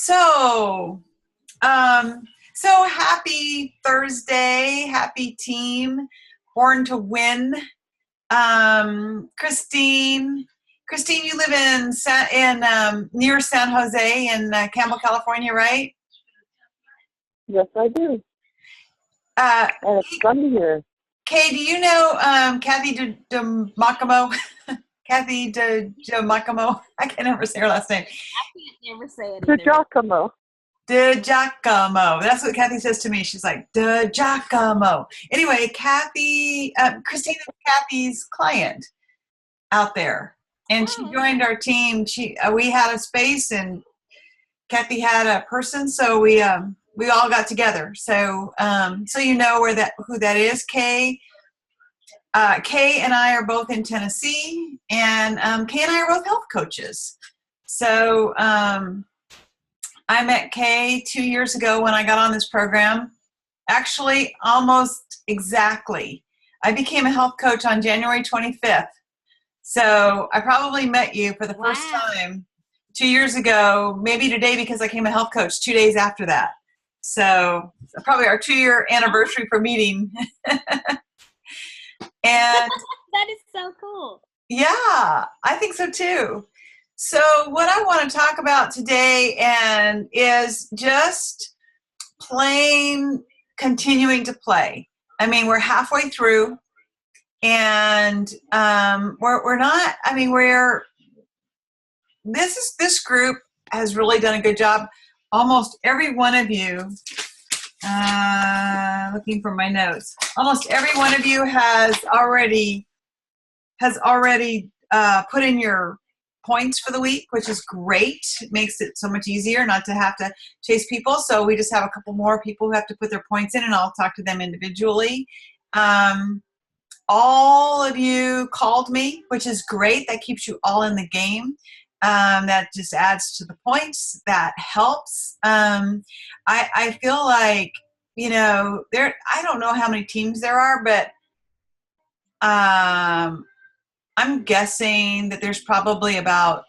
So, um, so happy Thursday, happy team, born to win. Christine, you live in near San Jose in Campbell, California, right? Yes, I do. Uh, And it's fun to hear. Kay, do you know Kathy DeMacamo? Kathy DeMacamo? I can never say her last name. I can't never say it The either. Giacomo. DeGiacomo. That's what Kathy says to me. She's like, DeGiacomo. Anyway, Christine is Kathy's client out there. And she joined our team. We had a space and Kathy had a person, so we all got together. So you know who that is. Kay and I are both in Tennessee, and Kay and I are both health coaches. So I met Kay 2 years ago when I got on this program. Actually, almost exactly. I became a health coach on January 25th. So I probably met you for the first time 2 years ago, maybe today because I became a health coach 2 days after that. So probably our 2-year anniversary for meeting. And that is so cool. Yeah, I think so too. So what I want to talk about today is just continuing to play. I mean, we're halfway through, and this group has really done a good job. Almost every one of you, looking for my notes, almost every one of you has already put in your points for the week, which is great. It makes it so much easier not to have to chase people. So we just have a couple more people who have to put their points in, and I'll talk to them individually. All of you called me, which is great. That keeps you all in the game. That just adds to the points. That helps. I feel like, I don't know how many teams there are, but I'm guessing that there's probably about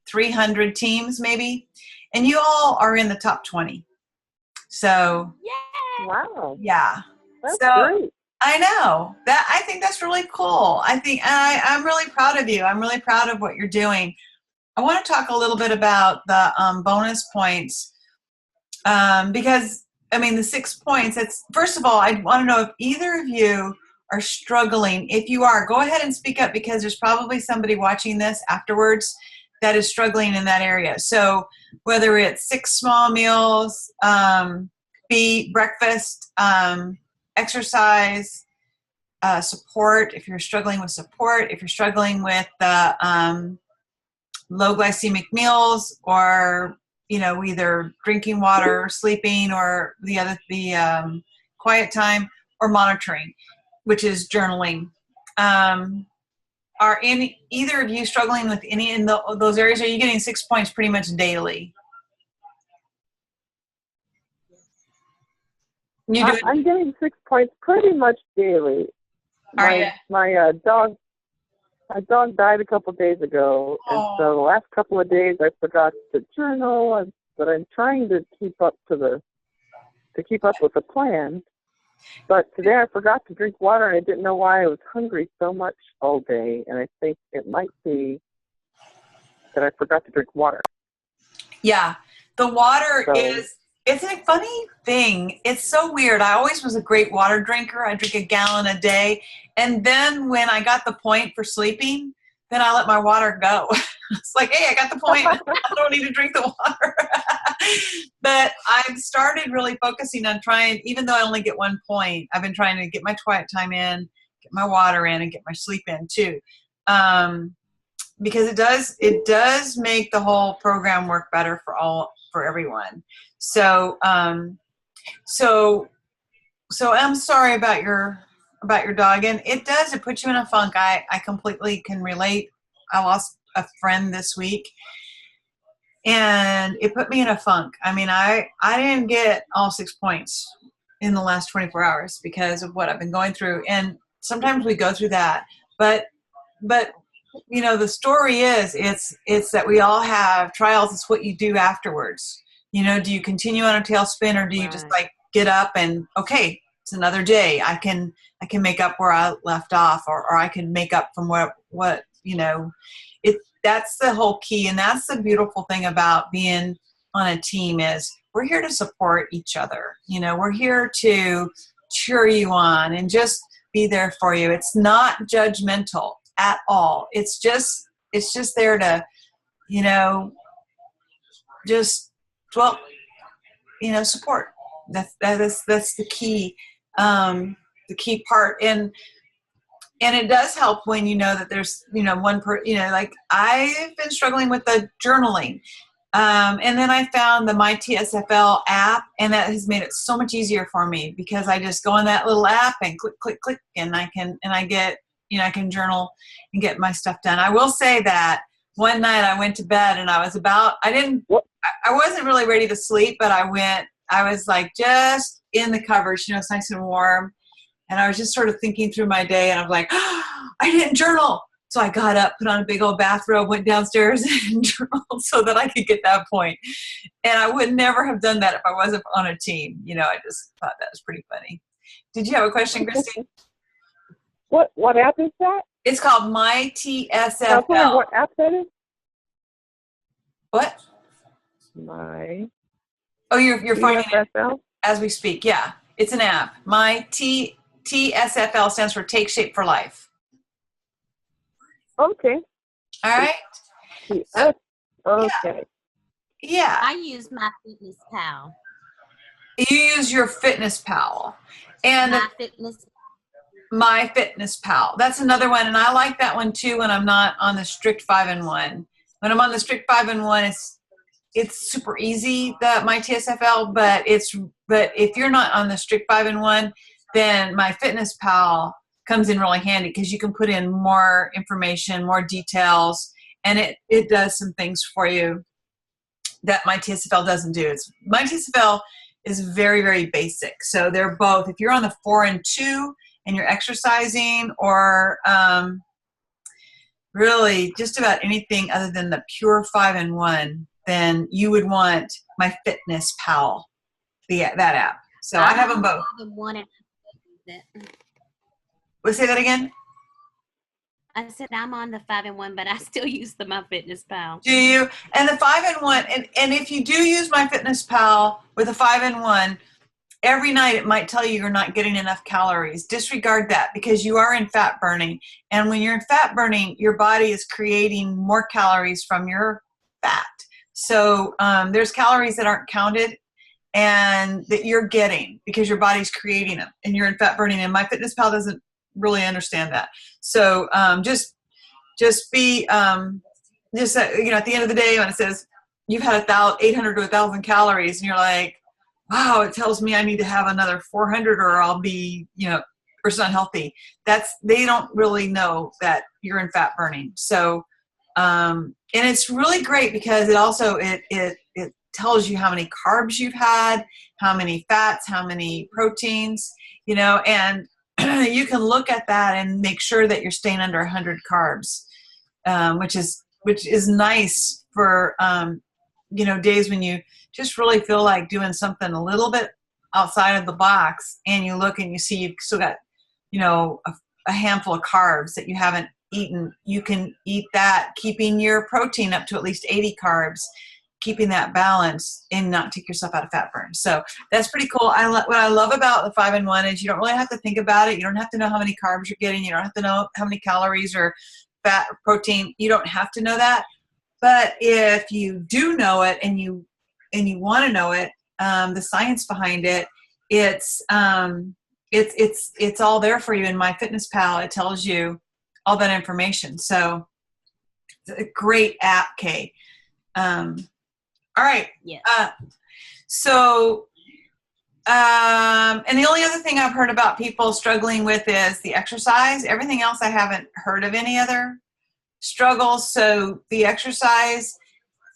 300 teams maybe, and you all are in the top 20. So, Wow. Yeah. That's great. I know that. I think that's really cool. I'm really proud of you. I'm really proud of what you're doing. I want to talk a little bit about the bonus points because, the 6 points, first of all, I want to know if either of you are struggling. If you are, go ahead and speak up because there's probably somebody watching this afterwards that is struggling in that area. So whether it's 6 small meals, breakfast, exercise, support, if you're struggling with support, if you're struggling with the low glycemic meals, or either drinking water, sleeping, or the quiet time, or monitoring, which is journaling. Are either of you struggling with any in those areas? Are you getting 6 points pretty much daily? I'm getting 6 points pretty much daily. My dog died a couple days ago, and so the last couple of days I forgot to journal, but I'm trying to keep up with the plan. But today I forgot to drink water, and I didn't know why I was hungry so much all day, and I think it might be that I forgot to drink water. Yeah, the water it's a funny thing. It's so weird. I always was a great water drinker. I drink a gallon a day. And then when I got the point for sleeping, then I let my water go. It's like, hey, I got the point. I don't need to drink the water. But I've started really focusing on trying, even though I only get 1 point, I've been trying to get my quiet time in, get my water in, and get my sleep in too. Because it does make the whole program work better for everyone. So I'm sorry about your dog, and it puts you in a funk. I completely can relate. I lost a friend this week, and it put me in a funk. I didn't get all 6 points in the last 24 hours because of what I've been going through, and sometimes we go through that, but the story is it's that we all have trials. It's what you do afterwards. You know, do you continue on a tailspin, or do you just like get up and, okay, it's another day. I can make up where I left off, or I can make up from what, you know, that's the whole key. And that's the beautiful thing about being on a team is we're here to support each other. You know, we're here to cheer you on and just be there for you. It's not judgmental at all. It's just there to, you know, just, well, you know, support. That's the key part. And it does help when you know that there's, you know, like I've been struggling with the journaling. And then I found the MyTSFL app, and that has made it so much easier for me because I just go in that little app and click, click, click, and I get, you know, I can journal and get my stuff done. I will say that one night I went to bed and I wasn't really ready to sleep, but I was like just in the covers, you know, it's nice and warm. And I was just sort of thinking through my day, and I was like, oh, I didn't journal. So I got up, put on a big old bathrobe, went downstairs and journaled so that I could get that point. And I would never have done that if I wasn't on a team. You know, I just thought that was pretty funny. Did you have a question, Christine? What app is that? It's called MyTSFL. What app that is? What? Oh, you're finding it as we speak. Yeah, it's an app. MyTSFL stands for Take Shape for Life. Okay. All right. So, okay. Yeah. I use MyFitnessPal. You use your FitnessPal. And MyFitnessPal. That's another one, and I like that one too when I'm not on the strict 5-in-1. When I'm on the strict 5-in-1, it's super easy, the MyTSFL, but if you're not on the strict 5-in-1, then MyFitnessPal comes in really handy because you can put in more information, more details, and it does some things for you that MyTSFL doesn't do. MyTSFL is very, very basic. So they're both, if you're on the 4 and 2 and you're exercising, or really just about anything other than the pure 5-in-1, then you would want MyFitnessPal, that app. So I have them both. Let's say that again. I said I'm on the 5-in-1, but I still use the MyFitnessPal. Do you? And the 5-in-1, and if you do use MyFitnessPal with a 5-in-1, every night it might tell you you're not getting enough calories. Disregard that because you are in fat burning. And when you're in fat burning, your body is creating more calories from your fat. So there's calories that aren't counted and that you're getting because your body's creating them and you're in fat burning. And MyFitnessPal doesn't really understand that. So just be, you know, at the end of the day when it says you've had 800 to 1,000 calories and you're like, wow, it tells me I need to have another 400 or I'll be, you know, percent unhealthy. They don't really know that you're in fat burning. So, and it's really great because it also, it tells you how many carbs you've had, how many fats, how many proteins, you know, and you can look at that and make sure that you're staying under 100 carbs, which is nice for, you know, days when you just really feel like doing something a little bit outside of the box and you look and you see you've still got, you know, a handful of carbs that you haven't eaten. You can eat that, keeping your protein up to at least 80 carbs, keeping that balance and not take yourself out of fat burn. So that's pretty cool. What I love about the 5-in-1 is you don't really have to think about it. You don't have to know how many carbs you're getting. You don't have to know how many calories or fat or protein. You don't have to know that. But if you do know it and you want to know it, the science behind it, it's all there for you in MyFitnessPal. It tells you all that information. So it's a great app, Kay. All right. Yeah. And the only other thing I've heard about people struggling with is the exercise. Everything else I haven't heard of any other struggles. So the exercise,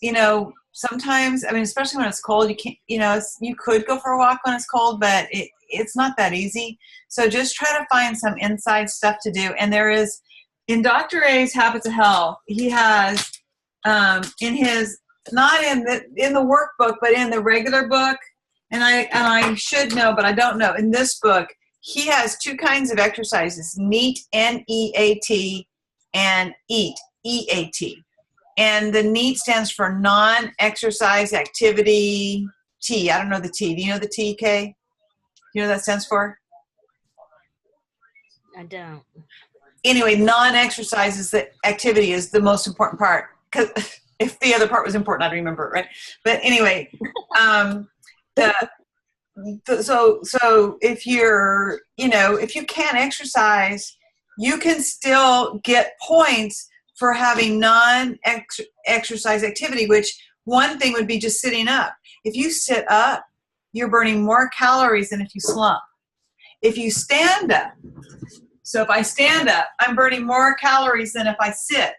you know, sometimes, I mean, especially when it's cold, you can't, you know, you could go for a walk when it's cold, but it's not that easy. So just try to find some inside stuff to do. And there is, in Dr. A's Habits of Health, he has, in his not in the workbook, but in the regular book. And I should know, but I don't know. In this book, he has two kinds of exercises: NEAT, N-E-A-T, and EAT, E-A-T. And the NEAT stands for non-exercise activity T. I don't know the T. Do you know the T, Kay? You know what that stands for? I don't. Anyway, non-exercise is the activity is the most important part. Because if the other part was important, I'd remember it, right? But anyway, so if you're, if you can't exercise, you can still get points for having non-exercise activity, which one thing would be just sitting up. If you sit up, you're burning more calories than if you slump. If you stand up, so if I stand up, I'm burning more calories than if I sit.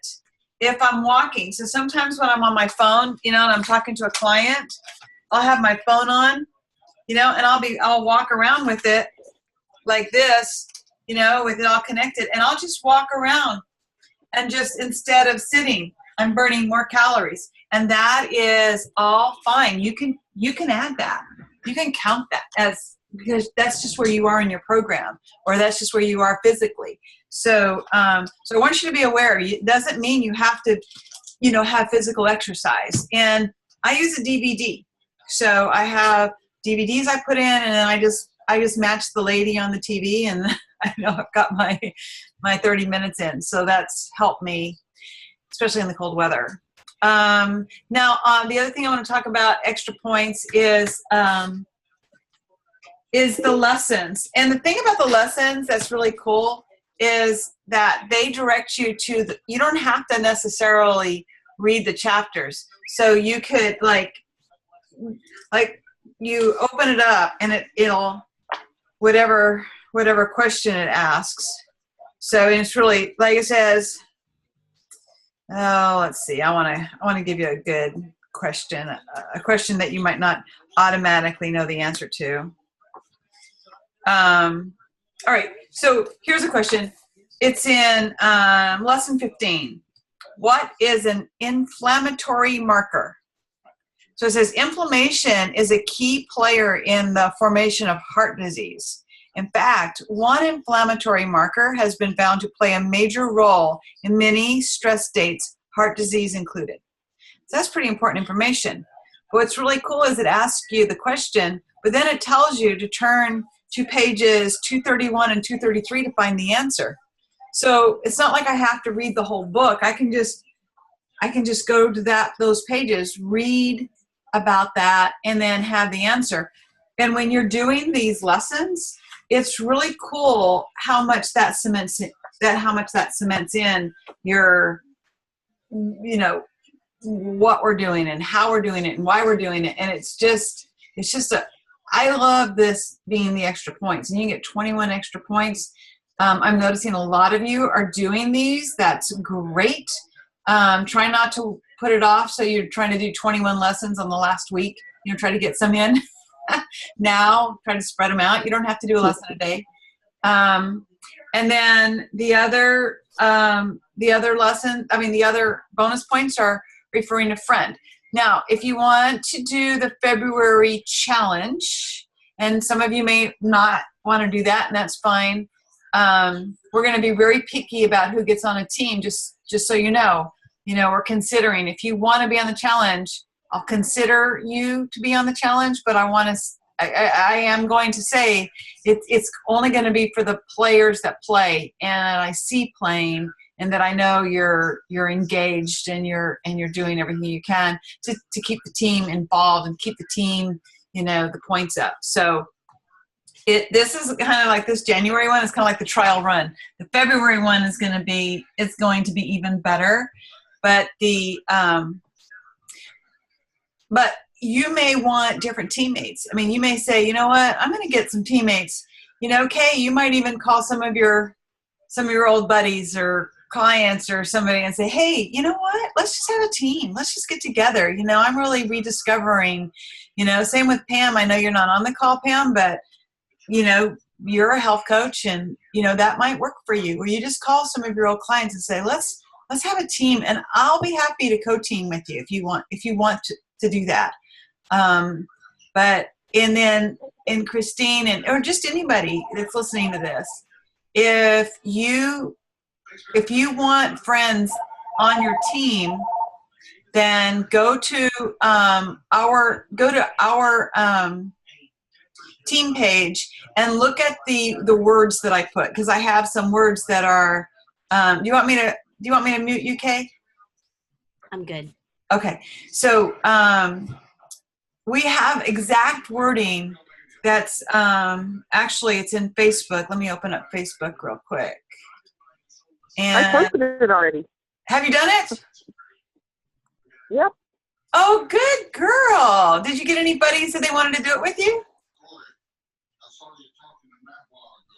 If I'm walking, so sometimes when I'm on my phone, and I'm talking to a client, I'll have my phone on, and I'll walk around with it like this, with it all connected, and I'll just walk around, and just instead of sitting, I'm burning more calories, and that is all fine. You can add that, you can count that because that's just where you are in your program, or that's just where you are physically. So, I want you to be aware. It doesn't mean you have to, have physical exercise. And I use a DVD. So I have DVDs I put in, and then I just match the lady on the TV, and I've got my 30 minutes in. So that's helped me, especially in the cold weather. Now, the other thing I want to talk about, extra points, is the lessons. And the thing about the lessons that's really cool is that they direct you to you don't have to necessarily read the chapters. So you could like you open it up, and it'll whatever question it asks. So it's really, like it says, let's see, I want to give you a good question, a question that you might not automatically know the answer to. All right, so here's a question. It's in lesson 15. What is an inflammatory marker? So it says inflammation is a key player in the formation of heart disease. In fact, one inflammatory marker has been found to play a major role in many stress states, heart disease included. So that's pretty important information. But what's really cool is it asks you the question, but then it tells you to turn to pages 231 and 233 to find the answer. So it's not like I have to read the whole book. I can just go to those pages, read about that, and then have the answer. And when you're doing these lessons, it's really cool how much that cements in your, what we're doing and how we're doing it and why we're doing it. And it's just I love this being the extra points, and you get 21 extra points. I'm noticing a lot of you are doing these. That's great. Try not to put it off. So you're trying to do 21 lessons on the last week. Try to get some in now. Try to spread them out. You don't have to do a lesson a day. And then the other bonus points are referring to friend. Now, if you want to do the February challenge, and some of you may not want to do that, and that's fine. We're going to be very picky about who gets on a team, just so you know. We're considering, if you want to be on the challenge, I'll consider you to be on the challenge, but I am going to say it's only going to be for the players that play, and I see playing, and that I know you're engaged and you're doing everything you can to keep the team involved and keep the team, the points up. So this is kind of like this January one is kind of like the trial run. The February one is going to be even better, but but you may want different teammates. I mean, you may say, you know what, I'm going to get some teammates. Kay, you might even call some of your old buddies or clients or somebody and say, hey, you know what? Let's just have a team. Let's just get together. I'm really rediscovering, same with Pam. I know you're not on the call, Pam, but you're a health coach, and that might work for you. Or you just call some of your old clients and say, let's let's have a team, and I'll be happy to co-team with you if you want to do that. And then Christine or just anybody that's listening to this, if you want friends on your team, then go to our team page and look at the words that I put, because I have some words that are. Do you want me to mute you, Kay? I'm good. Okay, so we have exact wording that's actually it's in Facebook. Let me open up Facebook real quick. And I posted it already. Have you done it? Yep. Oh, good girl. Did you get anybody who said they wanted to do it with you?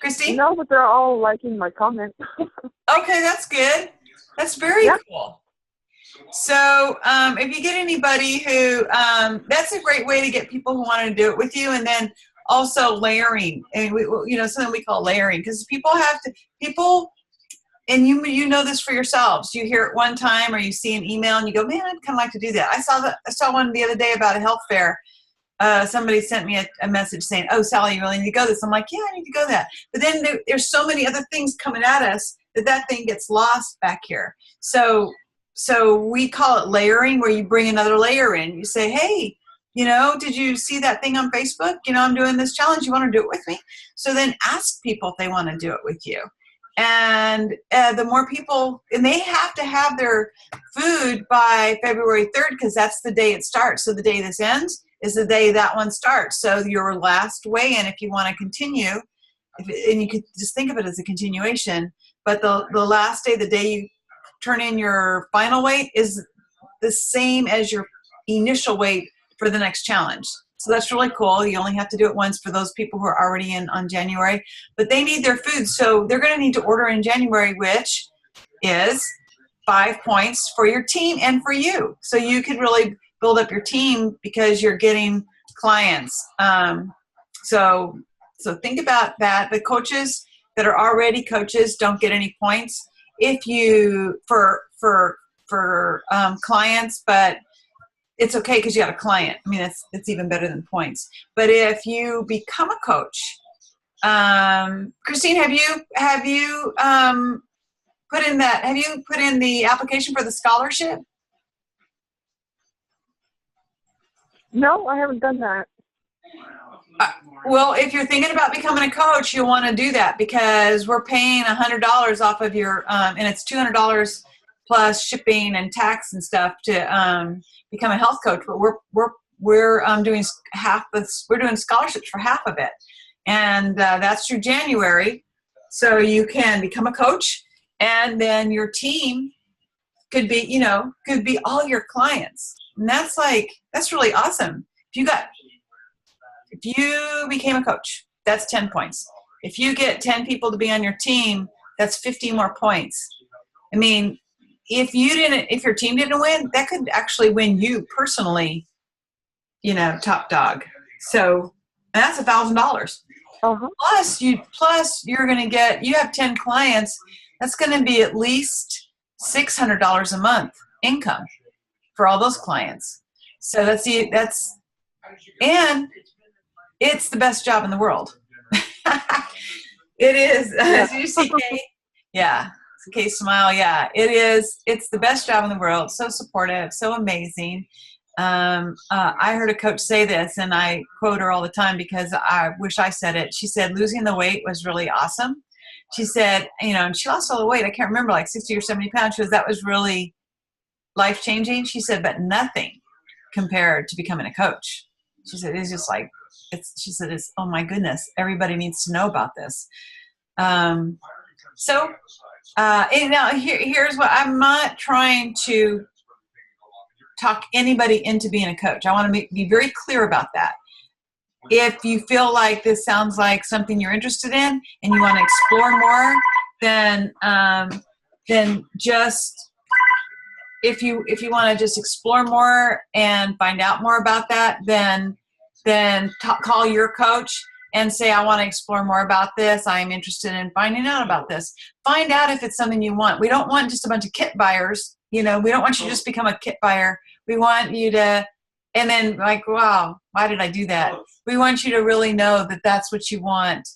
Christine? No, but they're all liking my comment. Okay, that's good. That's very cool. So if you get anybody who, that's a great way to get people who want to do it with you. And then also layering, and something we call layering, because people, and you know this for yourselves. You hear it one time, or you see an email, and you go, "Man, I'd kind of like to do that." I saw one the other day about a health fair. Somebody sent me a message saying, "Oh, Sally, you really need to go to this." I'm like, "Yeah, I need to go to that." But then there's so many other things coming at us that thing gets lost back here. So we call it layering, where you bring another layer in. You say, "Hey, did you see that thing on Facebook? I'm doing this challenge. You want to do it with me?" So then ask people if they want to do it with you. And the more people, and they have to have their food by February 3rd, because that's the day it starts. So the day this ends is the day that one starts. So your last weigh-in, if you want to continue, and you could just think of it as a continuation, but the last day, the day you turn in your final weight, is the same as your initial weight for the next challenge. So that's really cool. You only have to do it once for those people who are already in on January, but they need their food. So they're going to need to order in January, which is 5 points for your team and for you. So you could really build up your team because you're getting clients. So think about that. The coaches that are already coaches don't get any points. If you, for clients, but it's okay because you got a client. I mean, it's even better than points. But if you become a coach, Christine, have you put in the application for the scholarship? No, I haven't done that. Well, if you're thinking about becoming a coach, you'll want to do that, because we're paying $100 off of your, and it's $200 plus shipping and tax and stuff to become a health coach. But we're doing half this. We're doing scholarships for half of it, and that's through January. So you can become a coach, and then your team could be all your clients, and that's really awesome. If you became a coach, that's 10 points. If you get 10 people to be on your team, that's 50 more points. I mean, if your team didn't win, that could actually win you personally, top dog. So that's $1,000. Uh-huh. Plus you're going to get, you have 10 clients. That's going to be at least $600 a month income for all those clients. So and it's the best job in the world. It is. As you see, Kay. Yeah. Kay, smile. Yeah, it is. It's the best job in the world. So supportive, so amazing. I heard a coach say this, and I quote her all the time because I wish I said it. She said, losing the weight was really awesome. She said, and she lost all the weight. I can't remember, like 60 or 70 pounds. She goes, that was really life-changing. She said, but nothing compared to becoming a coach. She said, it's just like, she said, oh my goodness, everybody needs to know about this. And now here's what, I'm not trying to talk anybody into being a coach. I want to be very clear about that. If you feel like this sounds like something you're interested in and you want to explore more, then just, if you want to just explore more and find out more about that, then call your coach and say, I want to explore more about this. I'm interested in finding out about this. Find out if it's something you want. We don't want just a bunch of kit buyers. We don't want you to just become a kit buyer. We want you to, and then like, wow, why did I do that? We want you to really know that that's what you want.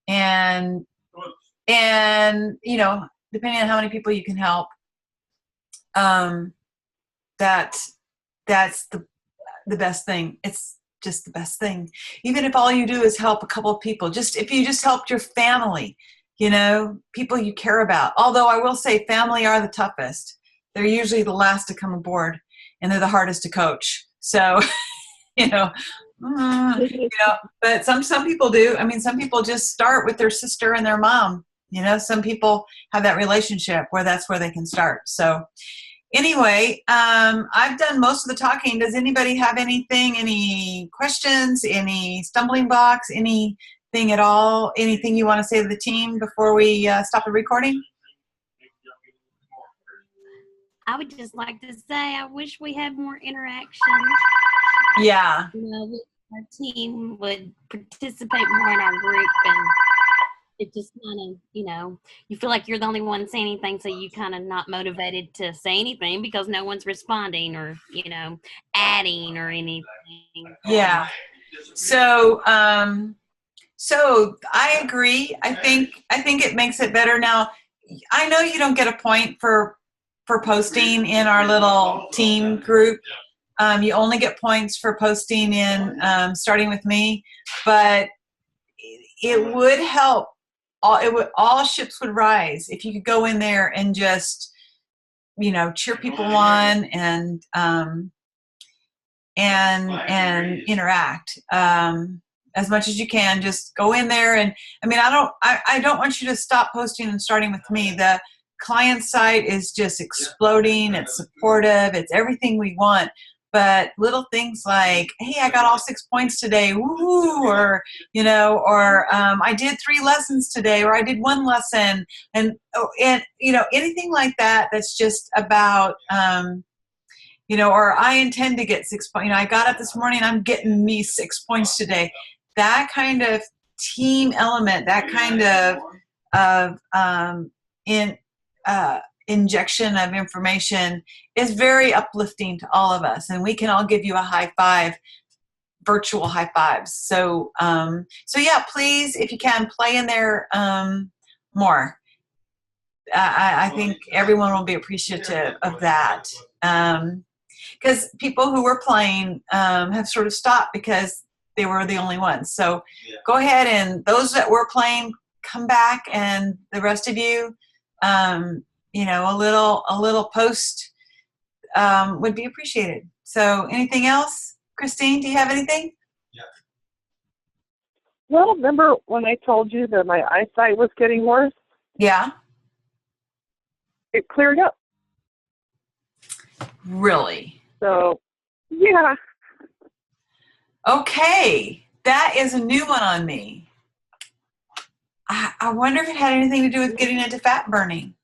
And depending on how many people you can help, that's the best thing. It's just the best thing. Even if all you do is help a couple of people, if you just helped your family, people you care about. Although I will say family are the toughest. They're usually the last to come aboard, and they're the hardest to coach. So, but some people do. I mean, some people just start with their sister and their mom. Some people have that relationship where that's where they can start. So anyway, I've done most of the talking. Does anybody have anything, any questions, any stumbling blocks, anything at all, anything you want to say to the team before we stop the recording? I would just like to say I wish we had more interaction. Yeah. Our team would participate more in our group, and it just kind of, you feel like you're the only one saying anything, so you kind of not motivated to say anything because no one's responding or, adding or anything. Yeah. So I agree. I think it makes it better. Now, I know you don't get a point for posting in our little team group. You only get points for posting in Starting With Me, but it would help. All ships would rise if you could go in there and just, cheer people on and interact as much as you can. Just go in there, and I don't want you to stop posting and Starting With Me. The client site is just exploding. It's supportive. It's everything we want. But little things like, hey, I got all 6 points today, woohoo, or I did 3 lessons today, or I did 1 lesson, and anything like that. That's just about, or I intend to get 6 points. I got up this morning, I'm getting me 6 points today. That kind of team element, that kind of injection of information is very uplifting to all of us, and we can all give you a high five, virtual high fives. So yeah, please, if you can, play in there more. I think everyone will be appreciative of that, because people who were playing have sort of stopped because they were the only ones. So go ahead, and those that were playing, come back, and the rest of you, a little post would be appreciated. So anything else? Christine, do you have anything? Yeah. Well, remember when I told you that my eyesight was getting worse? Yeah. It cleared up. Really? So, yeah. Okay. That is a new one on me. I wonder if it had anything to do with getting into fat burning.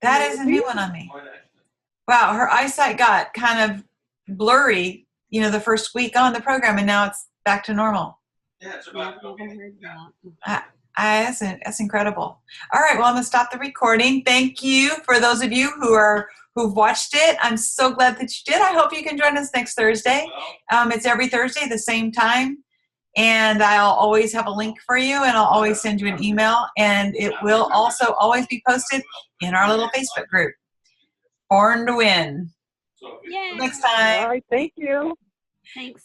That is a new one on me. Wow, her eyesight got kind of blurry, the first week on the program, and now it's back to normal. Yeah, it's about that's incredible. All right, well, I'm going to stop the recording. Thank you for those of you who've watched it. I'm so glad that you did. I hope you can join us next Thursday. It's every Thursday, the same time. And I'll always have a link for you, and I'll always send you an email, and it will also always be posted in our little Facebook group. Born to Win. Yay. Next time. All right, thank you. Thanks.